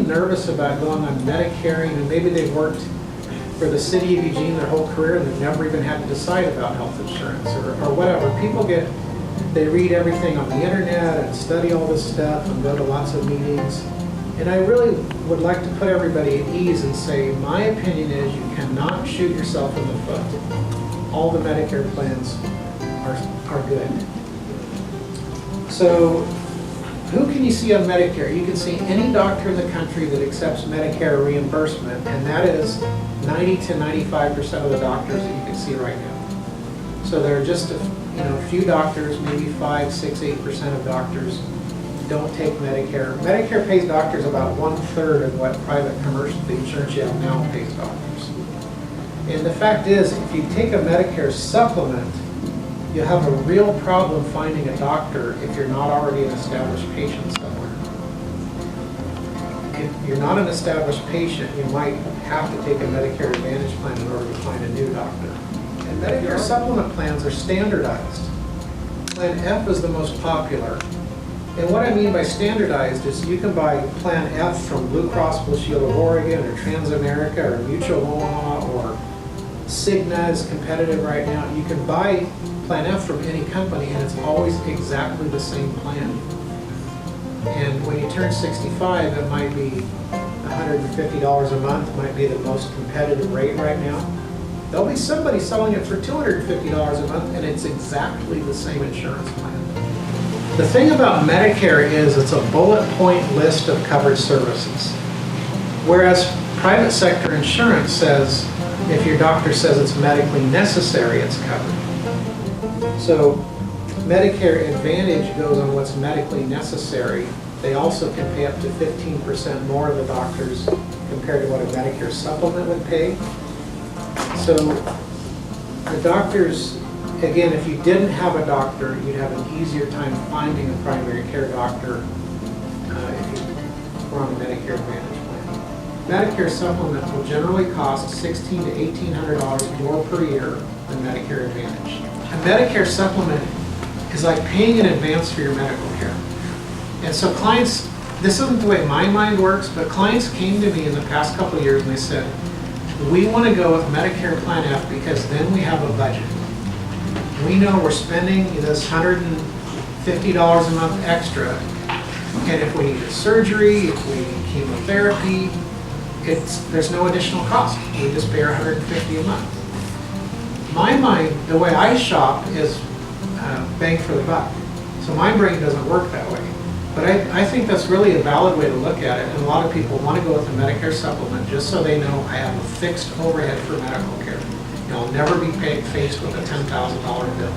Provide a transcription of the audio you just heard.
nervous about going on Medicare, and maybe they've worked for the city of Eugene their whole career and they've never even had to decide about health insurance or whatever. People they read everything on the internet and study all this stuff and go to lots of meetings. And I really would like to put everybody at ease and say, my opinion is you cannot shoot yourself in the foot. All the Medicare plans are good. So who can you see on Medicare? You can see any doctor in the country that accepts Medicare reimbursement, and that is 90 to 95% of the doctors that you can see right now. So there are just a few doctors, maybe 5, 6, 8% of doctors don't take Medicare. Medicare pays doctors about 1/3 of what private commercial, the insurance you have now, pays doctors. And the fact is, if you take a Medicare supplement, you have a real problem finding a doctor if you're not already an established patient somewhere. If you're not an established patient, you might have to take a Medicare Advantage plan in order to find a new doctor. And Medicare supplement plans are standardized. Plan F is the most popular. And what I mean by standardized is you can buy Plan F from Blue Cross Blue Shield of Oregon or Transamerica or Mutual of Omaha or Cigna is competitive right now. You can buy Plan F from any company and it's always exactly the same plan. And when you turn 65, it might be $150 a month, might be the most competitive rate right now. There'll be somebody selling it for $250 a month and it's exactly the same insurance plan. The thing about Medicare is it's a bullet point list of covered services. Whereas private sector insurance says, if your doctor says it's medically necessary, it's covered. So Medicare Advantage goes on what's medically necessary. They also can pay up to 15% more of the doctors compared to what a Medicare supplement would pay. So the doctors, again, if you didn't have a doctor, you'd have an easier time finding a primary care doctor if you were on a Medicare Advantage plan. Medicare supplement will generally cost $1,600 to $1,800 more per year than Medicare Advantage. A Medicare supplement is like paying in advance for your medical care. And so clients, this isn't the way my mind works, but clients came to me in the past couple of years and they said, we want to go with Medicare Plan F because then we have a budget. We know we're spending this $150 a month extra, and if we need a surgery, if we need chemotherapy, there's no additional cost. We just pay our $150 a month. My mind, the way I shop is bang for the buck. So my brain doesn't work that way. But I think that's really a valid way to look at it, and a lot of people want to go with a Medicare supplement just so they know I have a fixed overhead for medical care. I'll never be faced with a $10,000 bill.